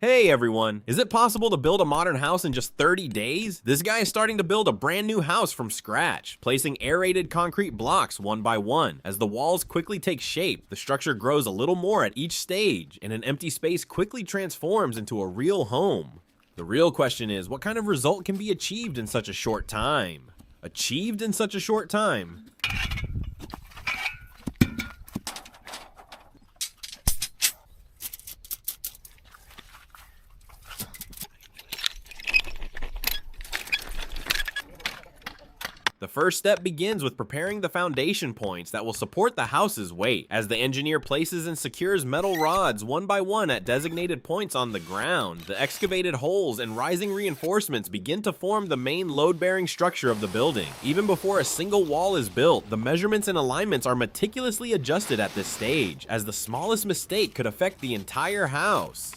Hey everyone, is it possible to build a modern house in just 30 days? This guy is starting to build a brand new house from scratch, placing aerated concrete blocks one by one. As the walls quickly take shape, the structure grows a little more at each stage, and an empty space quickly transforms into a real home. The real question is, what kind of result can be achieved in such a short time? Achieved in such a short time? The first step begins with preparing the foundation points that will support the house's weight. As the engineer places and secures metal rods one by one at designated points on the ground, the excavated holes and rising reinforcements begin to form the main load-bearing structure of the building. Even before a single wall is built, the measurements and alignments are meticulously adjusted at this stage, as the smallest mistake could affect the entire house.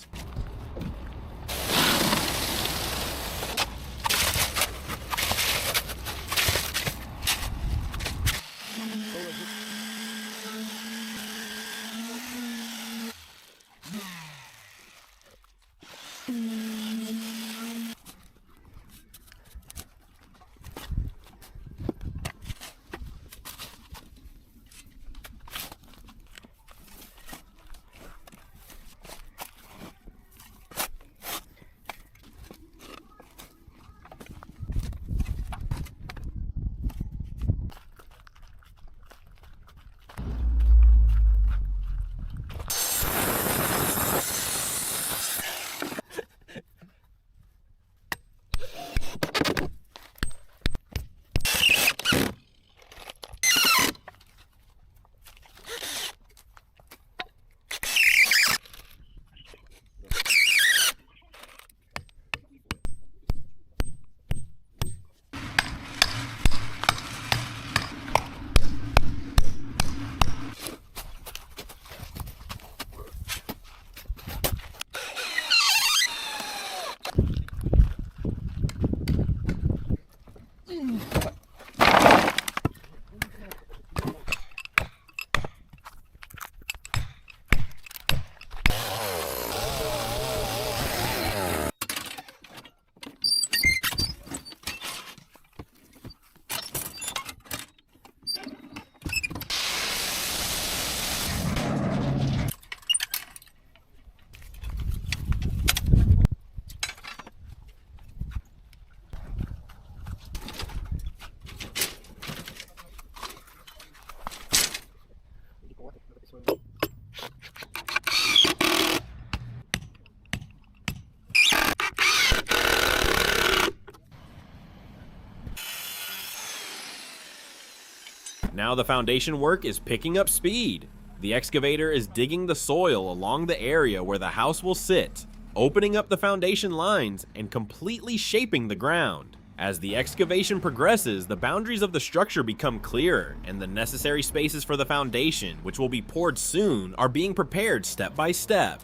Now the foundation work is picking up speed. The excavator is digging the soil along the area where the house will sit, opening up the foundation lines and completely shaping the ground. As the excavation progresses, the boundaries of the structure become clearer, and the necessary spaces for the foundation, which will be poured soon, are being prepared step by step.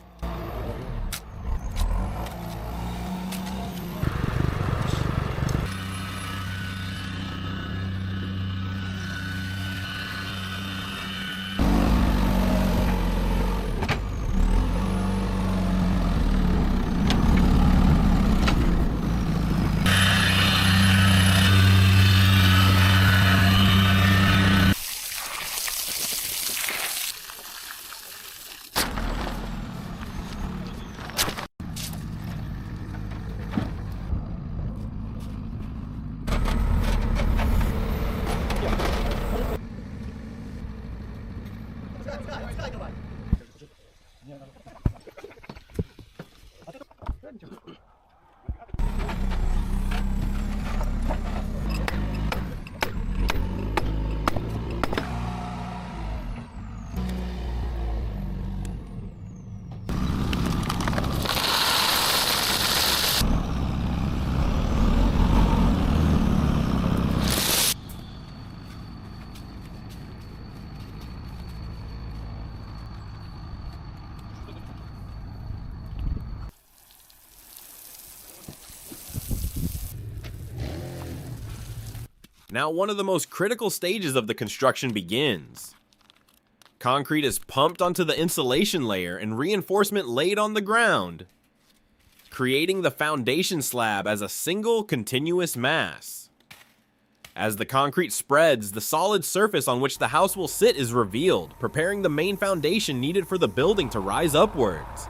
Now one of the most critical stages of the construction begins. Concrete is pumped onto the insulation layer and reinforcement laid on the ground. creating the foundation slab as a single continuous mass. As the concrete spreads, the solid surface on which the house will sit is revealed, preparing the main foundation needed for the building to rise upwards.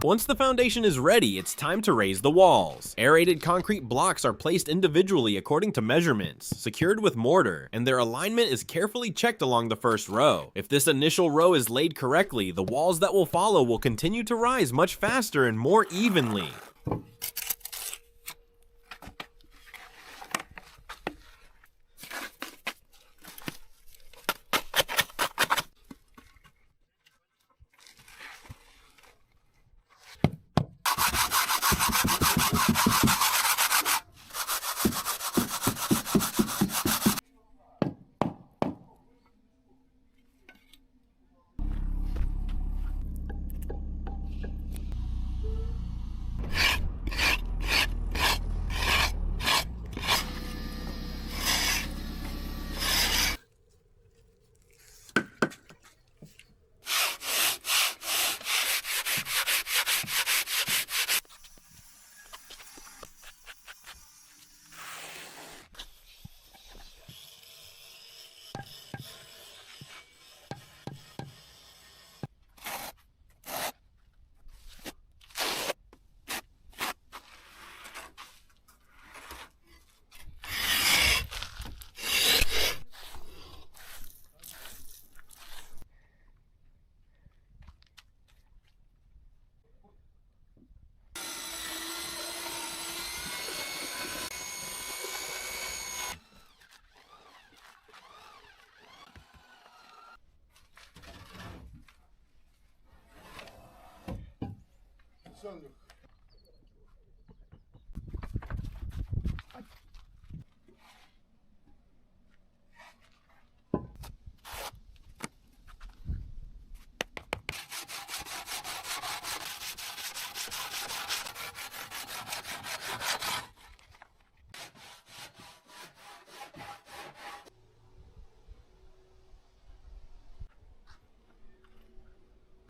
Once the foundation is ready, it's time to raise the walls. Aerated concrete blocks are placed individually according to measurements, secured with mortar, and their alignment is carefully checked along the first row. If this initial row is laid correctly, the walls that will follow will continue to rise much faster and more evenly.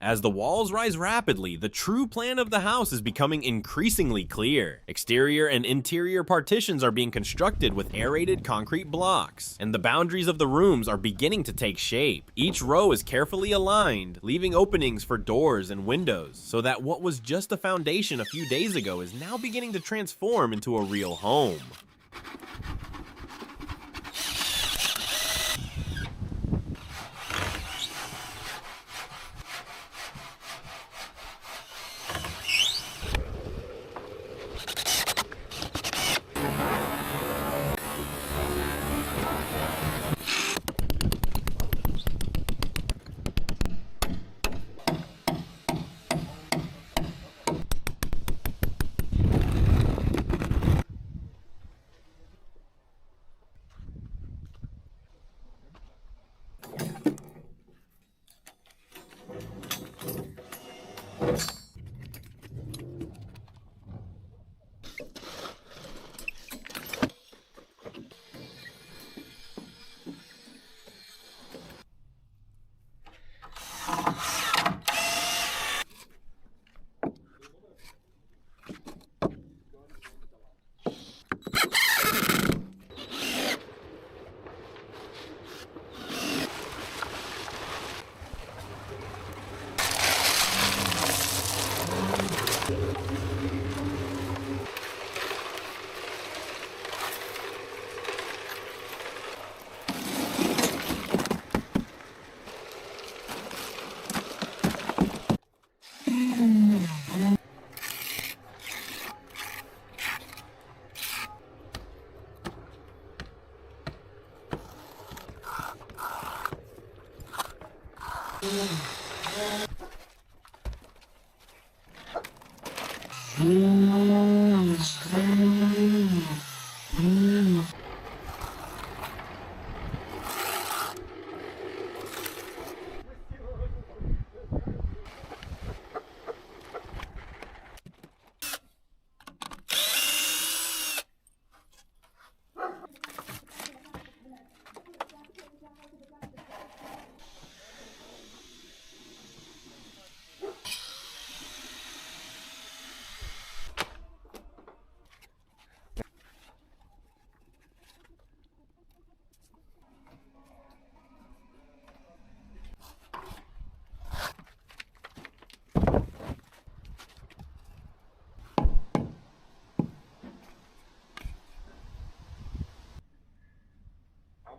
As the walls rise rapidly, the true plan of the house is becoming increasingly clear. Exterior and interior partitions are being constructed with aerated concrete blocks, and the boundaries of the rooms are beginning to take shape. Each row is carefully aligned, leaving openings for doors and windows, so that what was just a foundation a few days ago is now beginning to transform into a real home.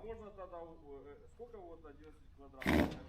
Можно тогда, сколько вот 11 квадратов? Это...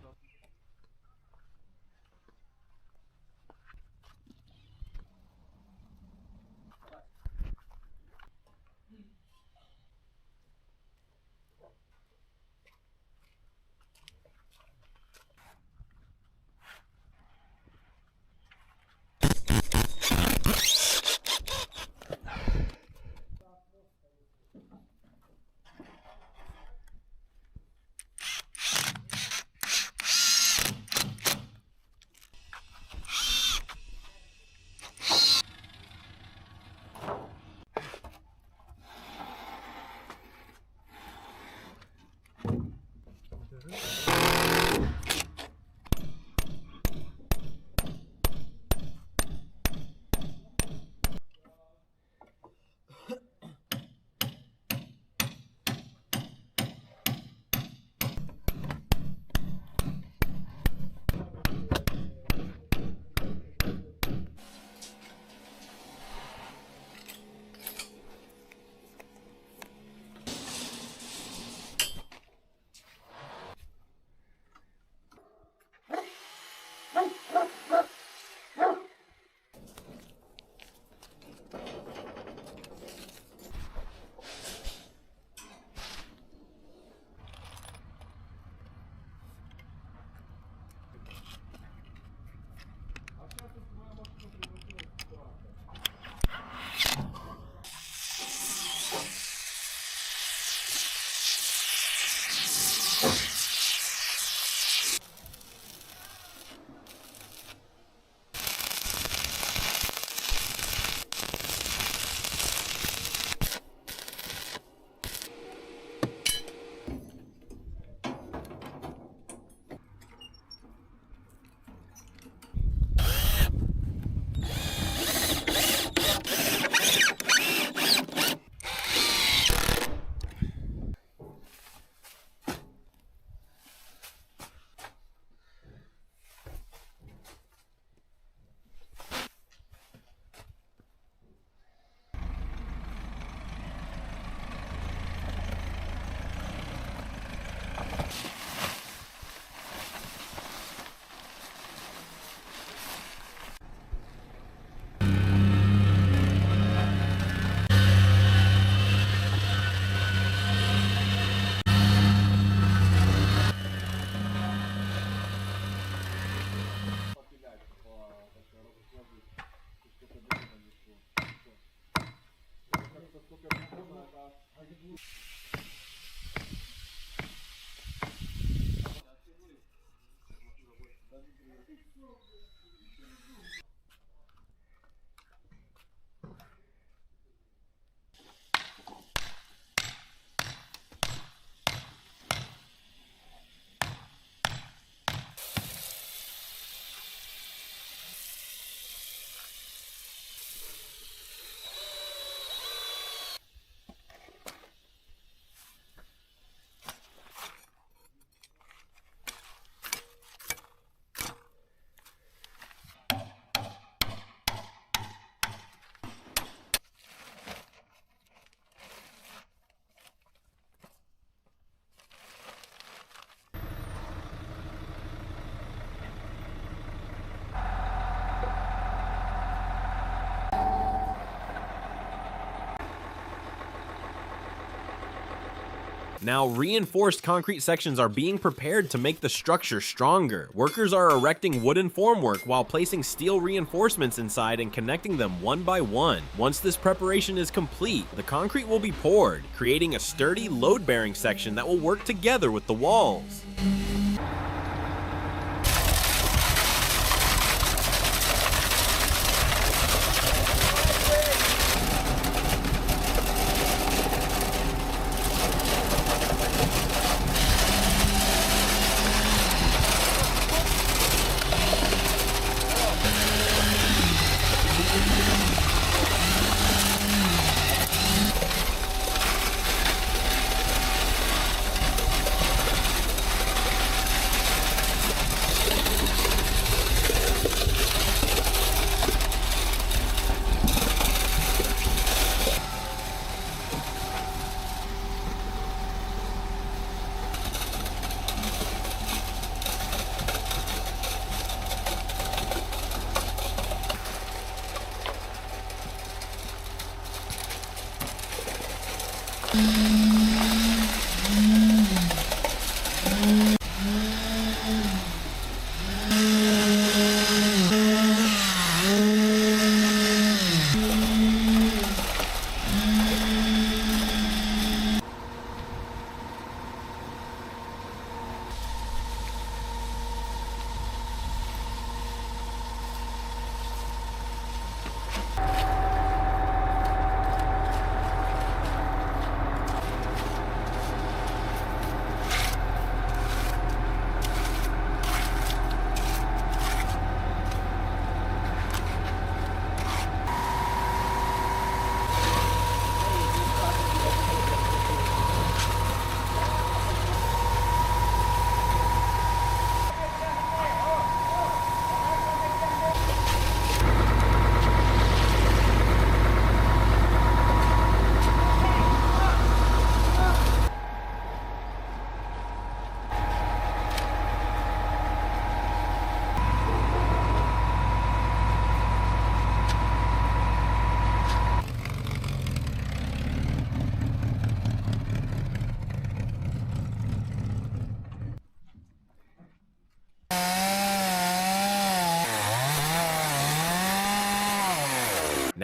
Now, reinforced concrete sections are being prepared to make the structure stronger. Workers are erecting wooden formwork while placing steel reinforcements inside and connecting them one by one. Once this preparation is complete, the concrete will be poured, creating a sturdy, load-bearing section that will work together with the walls.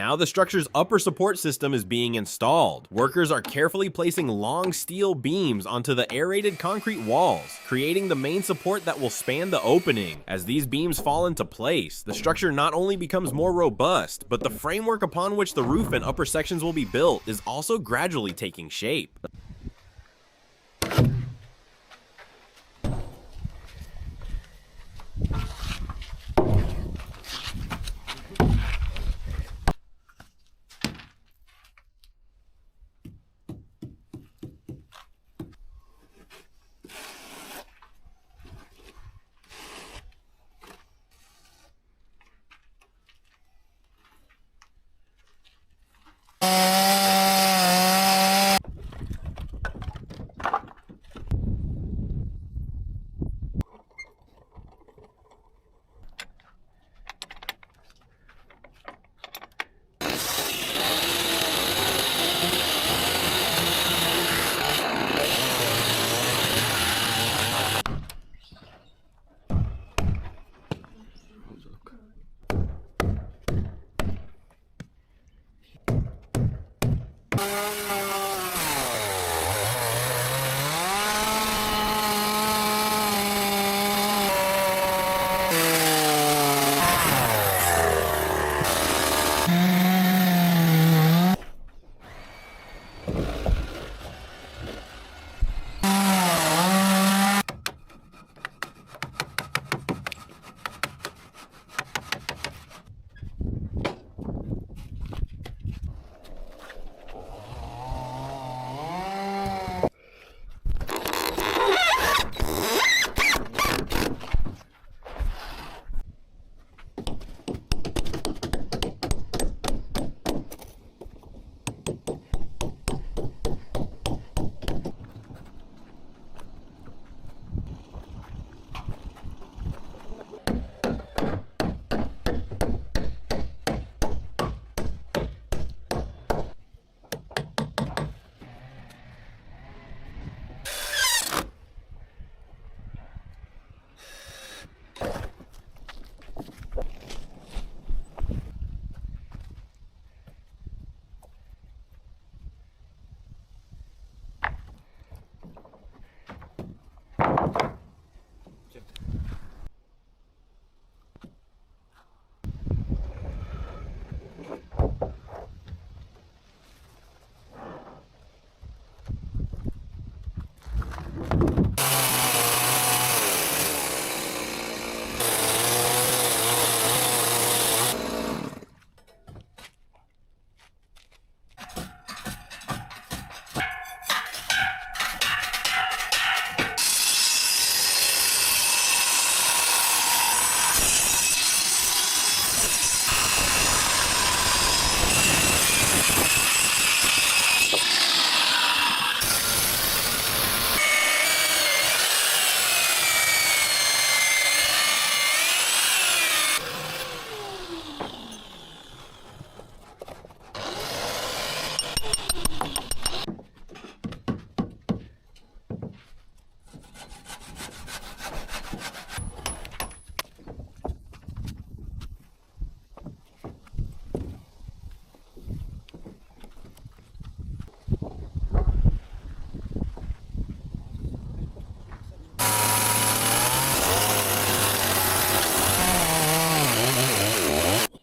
Now the structure's upper support system is being installed. Workers are carefully placing long steel beams onto the aerated concrete walls, creating the main support that will span the opening. As these beams fall into place, the structure not only becomes more robust, but the framework upon which the roof and upper sections will be built is also gradually taking shape.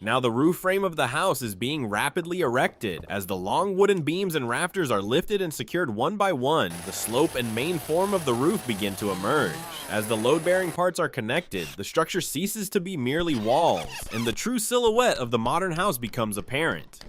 Now the roof frame of the house is being rapidly erected. As the long wooden beams and rafters are lifted and secured one by one, the slope and main form of the roof begin to emerge. As the load-bearing parts are connected, the structure ceases to be merely walls, and the true silhouette of the modern house becomes apparent.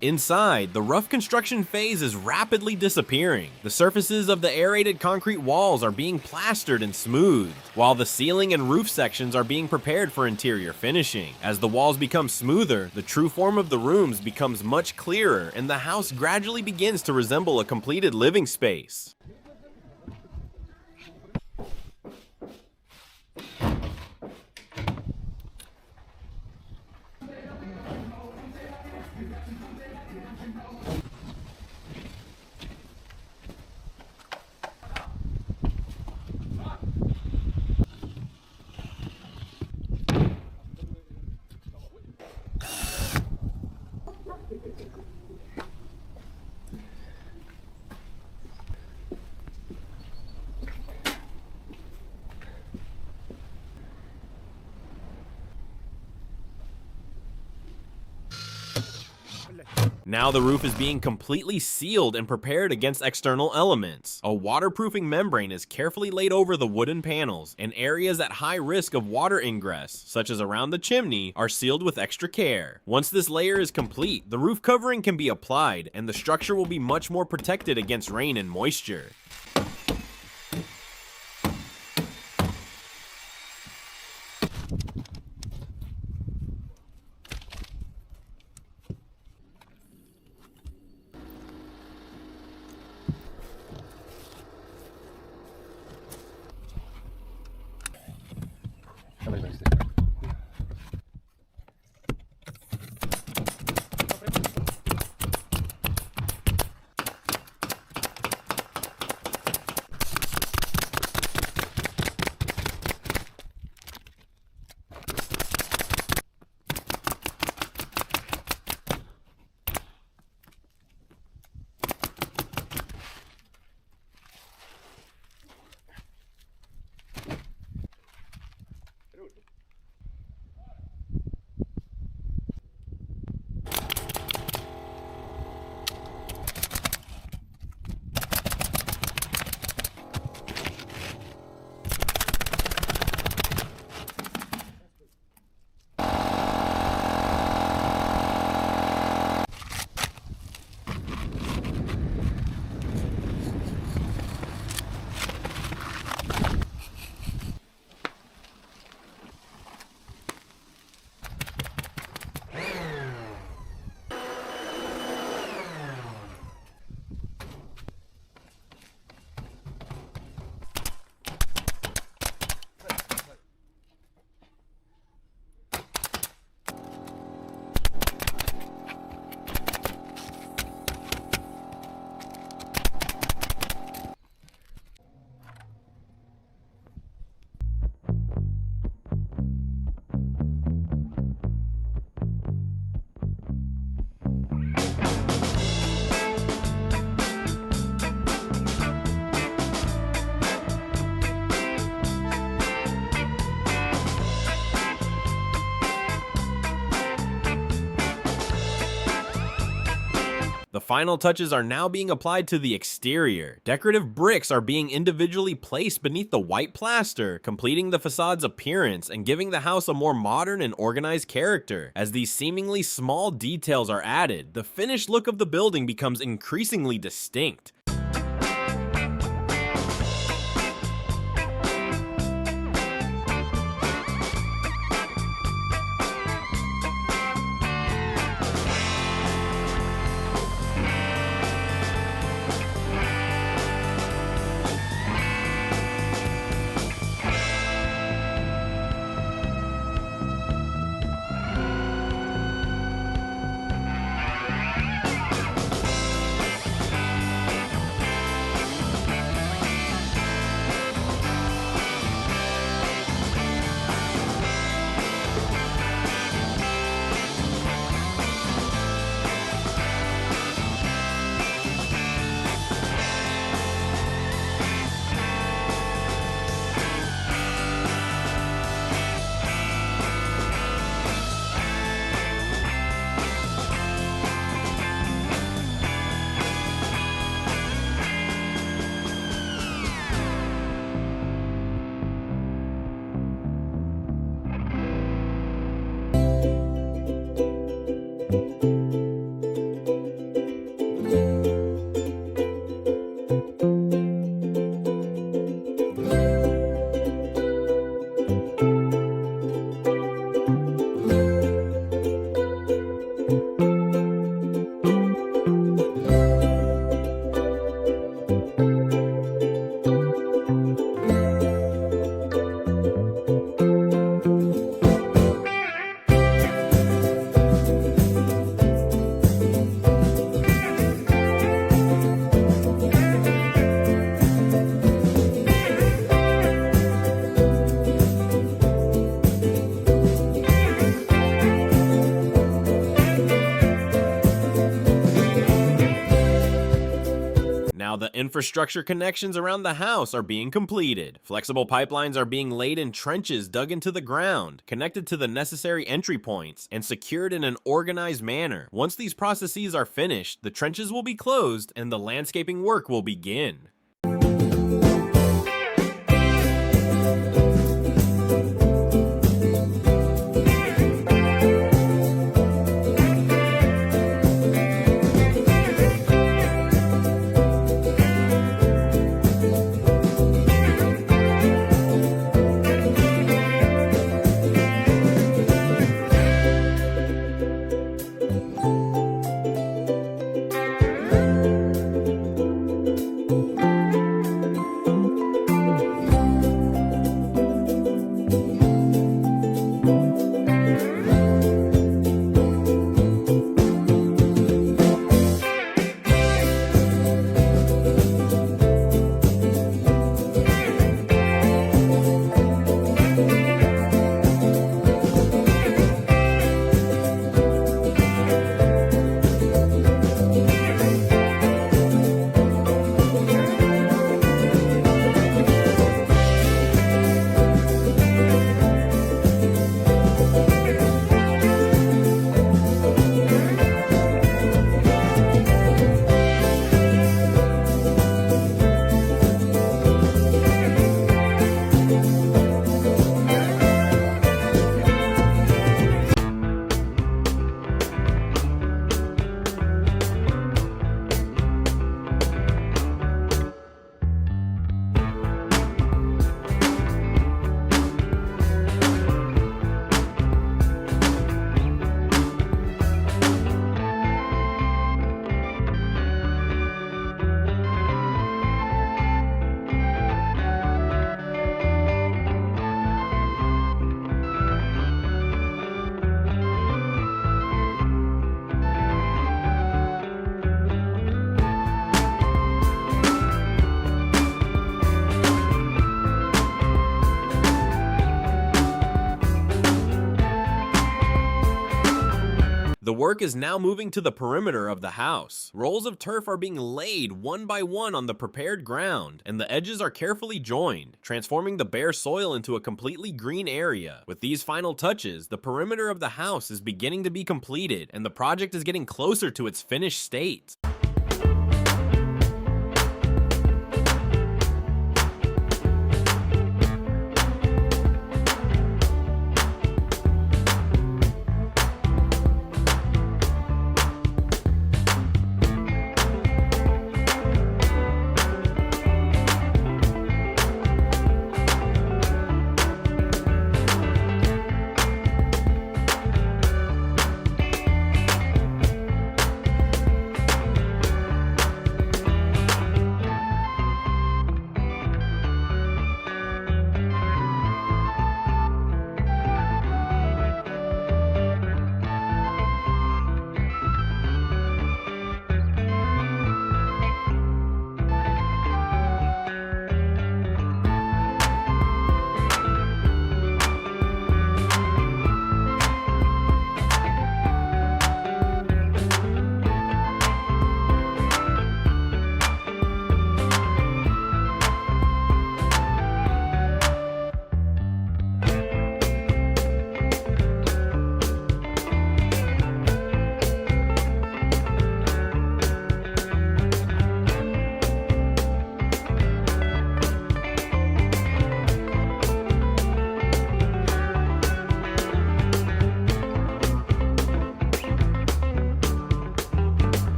Inside, the rough construction phase is rapidly disappearing. The surfaces of the aerated concrete walls are being plastered and smoothed, while the ceiling and roof sections are being prepared for interior finishing. As the walls become smoother, the true form of the rooms becomes much clearer, and the house gradually begins to resemble a completed living space. Now the roof is being completely sealed and prepared against external elements. A waterproofing membrane is carefully laid over the wooden panels, and areas at high risk of water ingress, such as around the chimney, are sealed with extra care. Once this layer is complete, the roof covering can be applied, and the structure will be much more protected against rain and moisture. final touches are now being applied to the exterior. Decorative bricks are being individually placed beneath the white plaster, completing the facade's appearance and giving the house a more modern and organized character. As these seemingly small details are added, the finished look of the building becomes increasingly distinct. Now the infrastructure connections around the house are being completed. Flexible pipelines are being laid in trenches dug into the ground, connected to the necessary entry points, and secured in an organized manner. Once these processes are finished, the trenches will be closed and the landscaping work will begin. The work is now moving to the perimeter of the house. Rolls of turf are being laid one by one on the prepared ground, and the edges are carefully joined, transforming the bare soil into a completely green area. With these final touches, the perimeter of the house is beginning to be completed, and the project is getting closer to its finished state.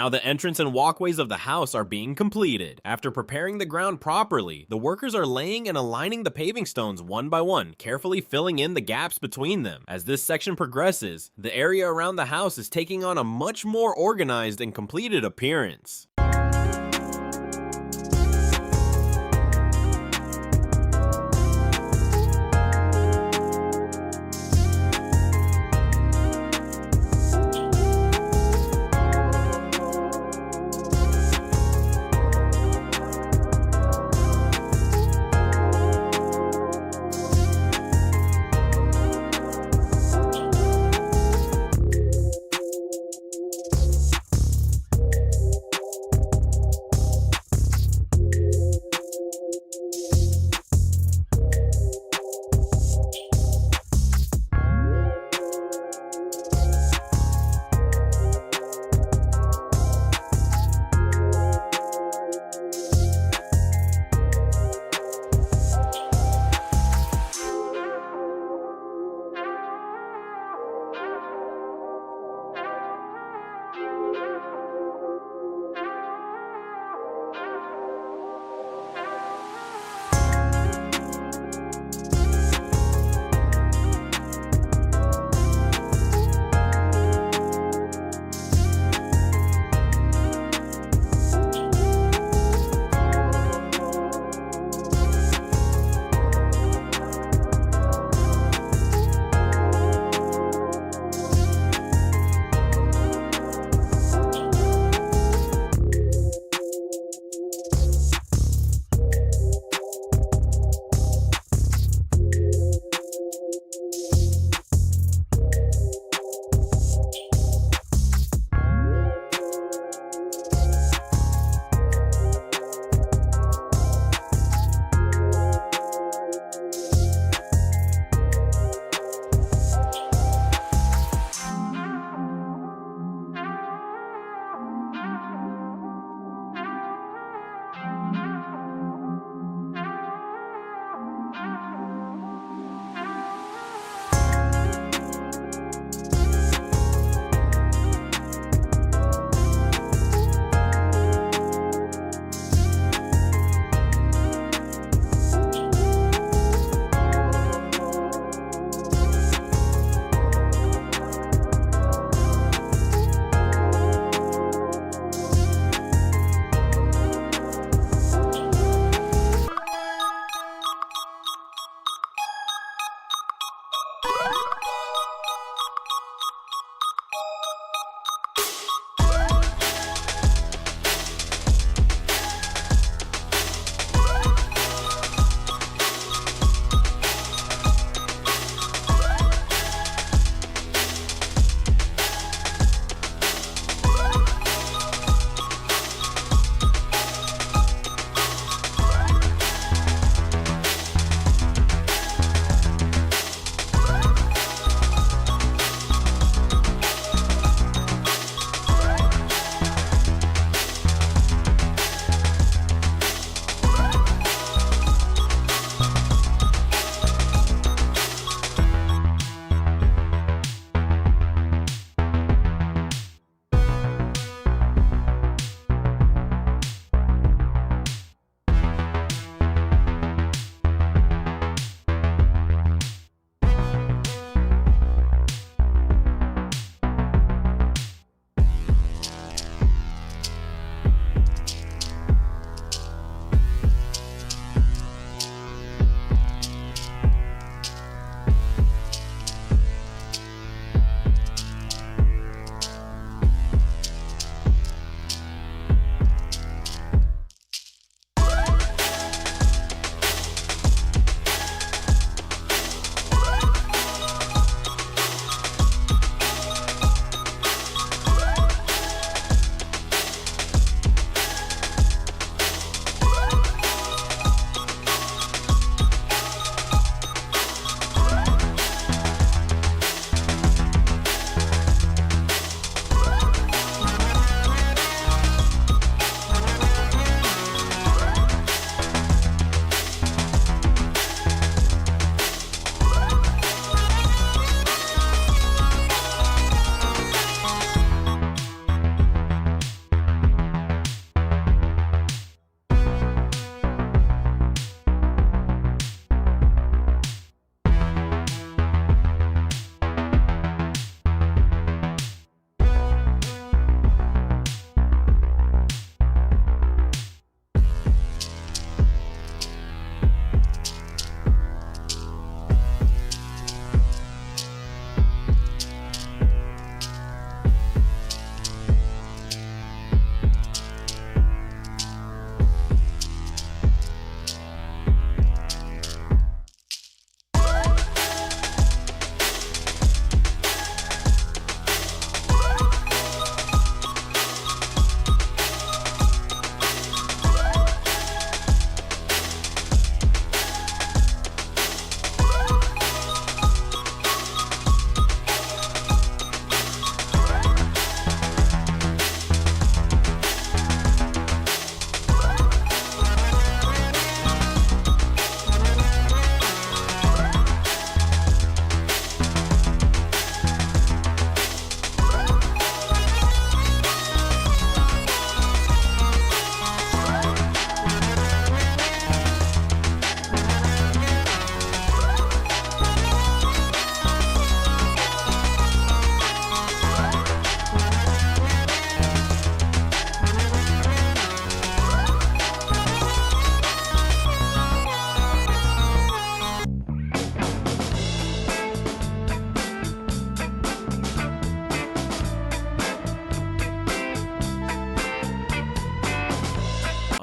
Now the entrance and walkways of the house are being completed. After preparing the ground properly, the workers are laying and aligning the paving stones one by one, carefully filling in the gaps between them. As this section progresses, the area around the house is taking on a much more organized and completed appearance.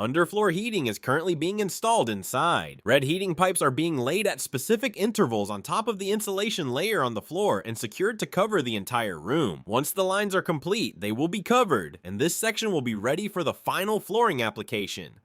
Underfloor heating is currently being installed inside. Red heating pipes are being laid at specific intervals on top of the insulation layer on the floor and secured to cover the entire room. Once the lines are complete, they will be covered, and this section will be ready for the final flooring application.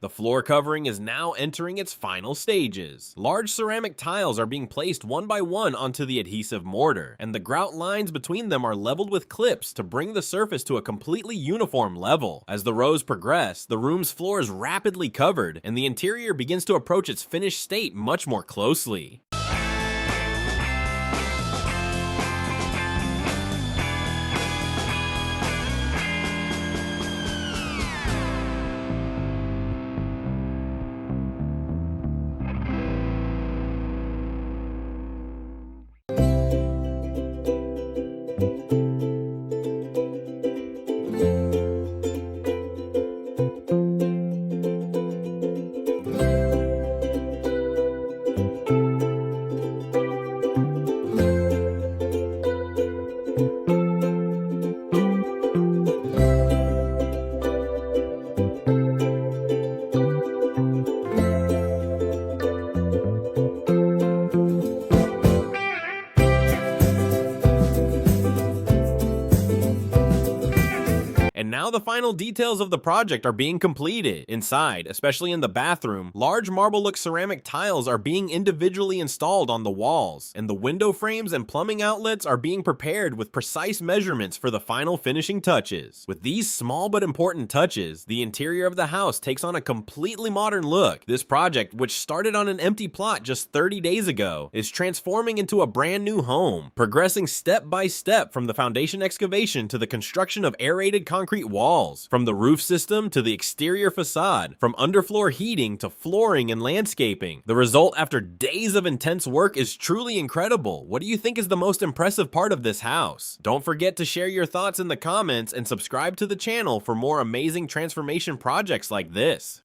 The floor covering is now entering its final stages. Large ceramic tiles are being placed one by one onto the adhesive mortar, and the grout lines between them are leveled with clips to bring the surface to a completely uniform level. As the rows progress, the room's floor is rapidly covered, and the interior begins to approach its finished state much more closely. And now the final details of the project are being completed. Inside, especially in the bathroom, large marble-look ceramic tiles are being individually installed on the walls, and the window frames and plumbing outlets are being prepared with precise measurements for the final finishing touches. With these small but important touches, the interior of the house takes on a completely modern look. This project, which started on an empty plot just 30 days ago, is transforming into a brand new home, progressing step by step from the foundation excavation to the construction of aerated concrete walls, from the roof system to the exterior facade, from underfloor heating to flooring and landscaping. The result after days of intense work is truly incredible. What do you think is the most impressive part of this house? Don't forget to share your thoughts in the comments and subscribe to the channel for more amazing transformation projects like this.